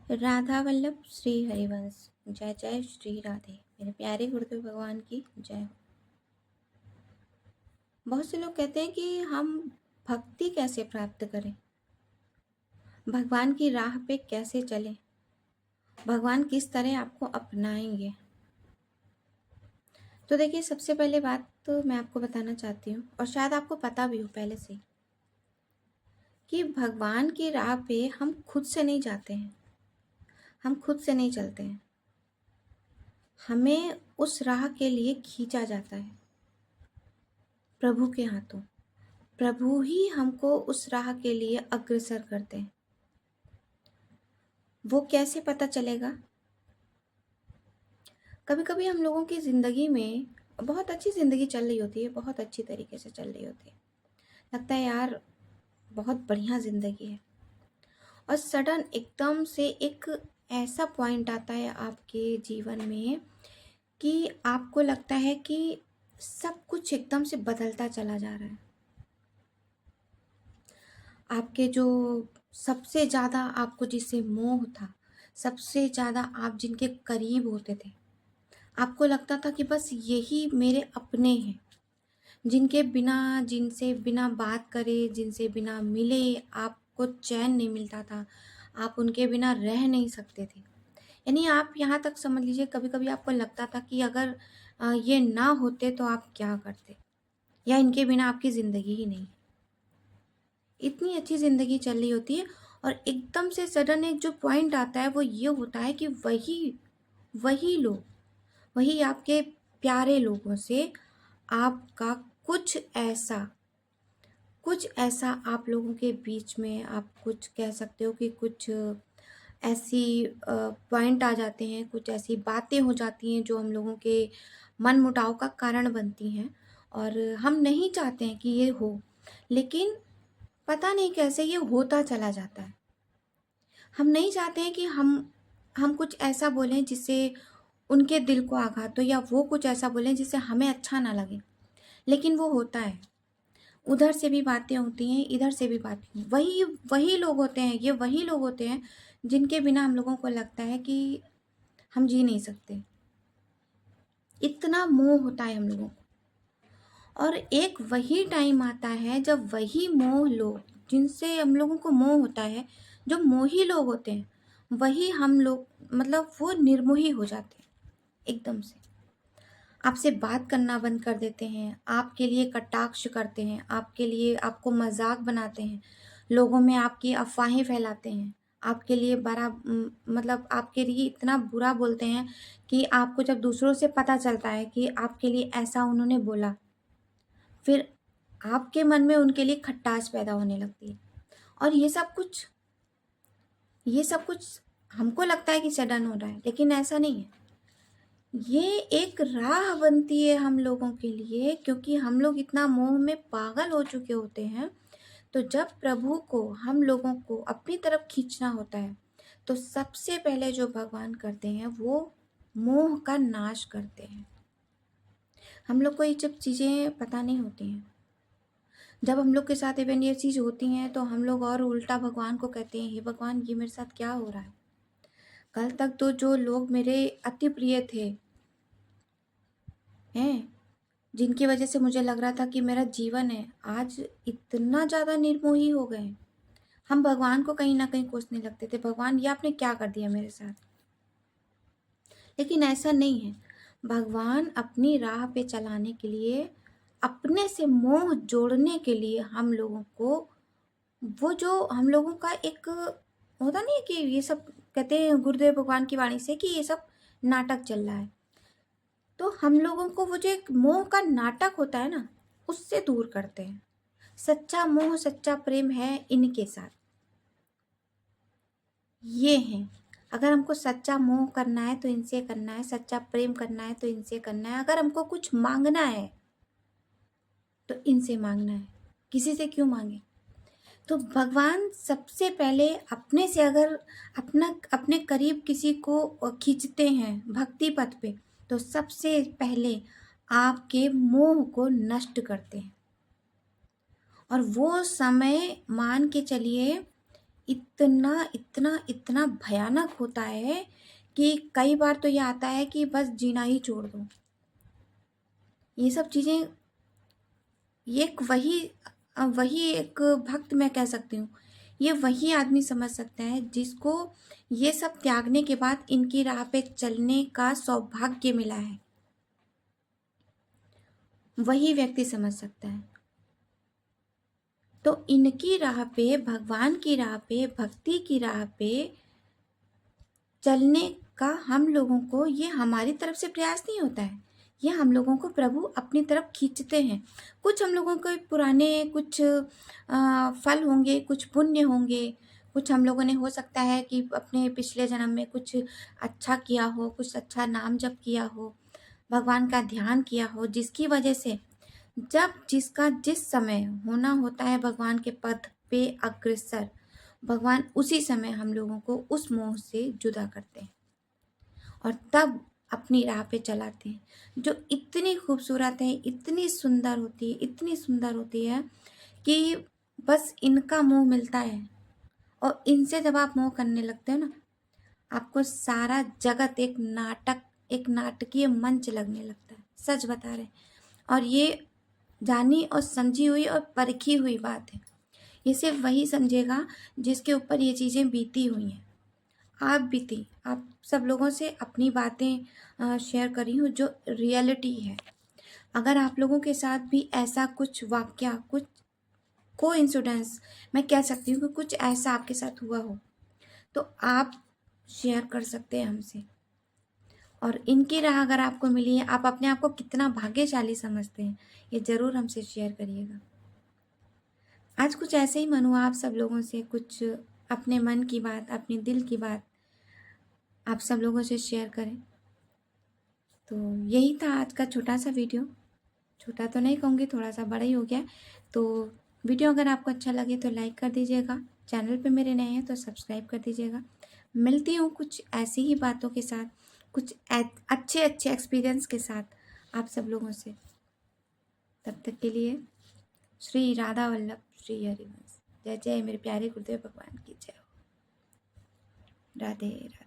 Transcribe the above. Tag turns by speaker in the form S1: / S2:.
S1: राधा वल्लभ श्री हरिवंश। जय जय श्री राधे। मेरे प्यारे गुरुदेव भगवान की जय हो। बहुत से लोग कहते हैं कि हम भक्ति कैसे प्राप्त करें, भगवान की राह पे कैसे चलें, भगवान किस तरह आपको अपनाएंगे। तो देखिए, सबसे पहले बात तो मैं आपको बताना चाहती हूँ, और शायद आपको पता भी हो पहले से, कि भगवान की राह पे हम खुद से नहीं जाते हैं, हम खुद से नहीं चलते हैं, हमें उस राह के लिए खींचा जाता है प्रभु के हाथों। प्रभु ही हमको उस राह के लिए अग्रसर करते हैं। वो कैसे पता चलेगा? कभी कभी हम लोगों की ज़िंदगी में बहुत अच्छी ज़िंदगी चल रही होती है, बहुत अच्छी तरीके से चल रही होती है, लगता है यार बहुत बढ़िया ज़िंदगी है, और सडन एकदम से एक ऐसा पॉइंट आता है आपके जीवन में कि आपको लगता है कि सब कुछ एकदम से बदलता चला जा रहा है। आपके जो सबसे ज़्यादा आपको जिससे मोह था, सबसे ज़्यादा आप जिनके करीब होते थे, आपको लगता था कि बस यही मेरे अपने हैं, जिनके बिना, जिनसे बिना बात करे, जिनसे बिना मिले आपको चैन नहीं मिलता था, आप उनके बिना रह नहीं सकते थे। यानी आप यहाँ तक समझ लीजिए, कभी कभी आपको लगता था कि अगर ये ना होते तो आप क्या करते, या इनके बिना आपकी ज़िंदगी ही नहीं। इतनी अच्छी ज़िंदगी चल रही होती है, और एकदम से सडन एक जो पॉइंट आता है वो ये होता है कि वही वही लोग, वही आपके प्यारे लोगों से आपका कुछ ऐसा आप लोगों के बीच में, आप कुछ कह सकते हो कि कुछ ऐसी पॉइंट आ जाते हैं, कुछ ऐसी बातें हो जाती हैं जो हम लोगों के मन मुटाव का कारण बनती हैं, और हम नहीं चाहते हैं कि ये हो, लेकिन पता नहीं कैसे ये होता चला जाता है। हम नहीं चाहते हैं कि हम कुछ ऐसा बोलें जिससे उनके दिल को आघात हो, या वो कुछ ऐसा बोलें जिससे हमें अच्छा ना लगे, लेकिन वो होता है। उधर से भी बातें होती हैं, इधर से भी बातें, वही वही लोग होते हैं, ये वही लोग होते हैं जिनके बिना हम लोगों को लगता है कि हम जी नहीं सकते। इतना मोह होता है हम लोगों को, और एक वही टाइम आता है जब वही मोह लोग, जिनसे हम लोगों को मोह होता है, जो मोही लोग होते हैं, वही हम लोग, मतलब वो निर्मोही हो जाते हैं एकदम से। आपसे बात करना बंद कर देते हैं, आपके लिए कटाक्ष करते हैं, आपके लिए आपको मजाक बनाते हैं, लोगों में आपकी अफवाहें फैलाते हैं, आपके लिए मतलब आपके लिए इतना बुरा बोलते हैं कि आपको जब दूसरों से पता चलता है कि आपके लिए ऐसा उन्होंने बोला, फिर आपके मन में उनके लिए खट्टास पैदा होने लगती है। और ये सब कुछ हमको लगता है कि सडन हो रहा है, लेकिन ऐसा नहीं है। ये एक राह बनती है हम लोगों के लिए, क्योंकि हम लोग इतना मोह में पागल हो चुके होते हैं। तो जब प्रभु को, हम लोगों को अपनी तरफ खींचना होता है, तो सबसे पहले जो भगवान करते हैं वो मोह का नाश करते हैं। हम लोग को ये जब चीज़ें पता नहीं होती हैं, जब हम लोग के साथ इवन ये चीज़ होती हैं, तो हम लोग और उल्टा भगवान को कहते हैं, हे भगवान ये मेरे साथ क्या हो रहा है। कल तक तो जो लोग मेरे अति प्रिय थे हैं, जिनकी वजह से मुझे लग रहा था कि मेरा जीवन है, आज इतना ज़्यादा निर्मोही हो गए। हम भगवान को कहीं ना कहीं कोसने लगते थे, भगवान ये आपने क्या कर दिया मेरे साथ। लेकिन ऐसा नहीं है। भगवान अपनी राह पे चलाने के लिए, अपने से मोह जोड़ने के लिए हम लोगों को, वो जो हम लोगों का एक होता नहीं है कि ये सब कहते हैं गुरुदेव भगवान की वाणी से कि ये सब नाटक चल रहा है, तो हम लोगों को वो जो एक मोह का नाटक होता है ना, उससे दूर करते हैं। सच्चा मोह, सच्चा प्रेम है इनके साथ, ये हैं। अगर हमको सच्चा मोह करना है तो इनसे करना है, सच्चा प्रेम करना है तो इनसे करना है, अगर हमको कुछ मांगना है तो इनसे मांगना है, किसी से क्यों मांगे। तो भगवान सबसे पहले अपने से, अगर अपने करीब किसी को खींचते हैं भक्ति पथ पे, तो सबसे पहले आपके मोह को नष्ट करते हैं। और वो समय मान के चलिए इतना इतना इतना भयानक होता है कि कई बार तो ये आता है कि बस जीना ही छोड़ दो। ये सब चीज़ें, ये एक वही एक भक्त मैं कह सकती हूँ, ये वही आदमी समझ सकता है जिसको ये सब त्यागने के बाद इनकी राह पे चलने का सौभाग्य मिला है, वही व्यक्ति समझ सकता है। तो इनकी राह पे, भगवान की राह पे, भक्ति की राह पे चलने का हम लोगों को, ये हमारी तरफ से प्रयास नहीं होता है, ये हम लोगों को प्रभु अपनी तरफ खींचते हैं। कुछ हम लोगों के पुराने कुछ फल होंगे, कुछ पुण्य होंगे, कुछ हम लोगों ने हो सकता है कि अपने पिछले जन्म में कुछ अच्छा किया हो, कुछ अच्छा नाम जप किया हो, भगवान का ध्यान किया हो, जिसकी वजह से जब जिसका जिस समय होना होता है भगवान के पथ पे अग्रसर, भगवान उसी समय हम लोगों को उस मोह से जुदा करते हैं और तब अपनी राह पे चलाते हैं, जो इतनी खूबसूरत है, इतनी सुंदर होती है, इतनी सुंदर होती है कि बस इनका मोह मिलता है। और इनसे जब आप मोह करने लगते हो ना, आपको सारा जगत एक नाटकीय मंच लगने लगता है। सच बता रहे हैं। और ये जानी और समझी हुई और परखी हुई बात है। ये सिर्फ वही समझेगा जिसके ऊपर ये चीज़ें बीती हुई हैं। आप बीती, आप सब लोगों से अपनी बातें शेयर करी हूँ जो रियलिटी है। अगर आप लोगों के साथ भी ऐसा कुछ वाकया, कुछ कोइंसिडेंस, मैं कह सकती हूँ कि कुछ ऐसा आपके साथ हुआ हो, तो आप शेयर कर सकते हैं हमसे। और इनकी राह अगर आपको मिली है, आप अपने आप को कितना भाग्यशाली समझते हैं, ये ज़रूर हमसे शेयर करिएगा। आज कुछ ऐसे ही मन हुआ आप सब लोगों से कुछ अपने मन की बात, अपने दिल की बात आप सब लोगों से शेयर करें। तो यही था आज का छोटा सा वीडियो। छोटा तो नहीं कहूँगी, थोड़ा सा बड़ा ही हो गया। तो वीडियो अगर आपको अच्छा लगे तो लाइक कर दीजिएगा। चैनल पे मेरे नए हैं तो सब्सक्राइब कर दीजिएगा। मिलती हूँ कुछ ऐसी ही बातों के साथ, कुछ अच्छे अच्छे एक्सपीरियंस के साथ आप सब लोगों से। तब तक के लिए श्री राधा वल्लभ श्री हरिवंश। जय जय मेरे प्यारे गुरुदेव भगवान की जय हो। राधे राधे।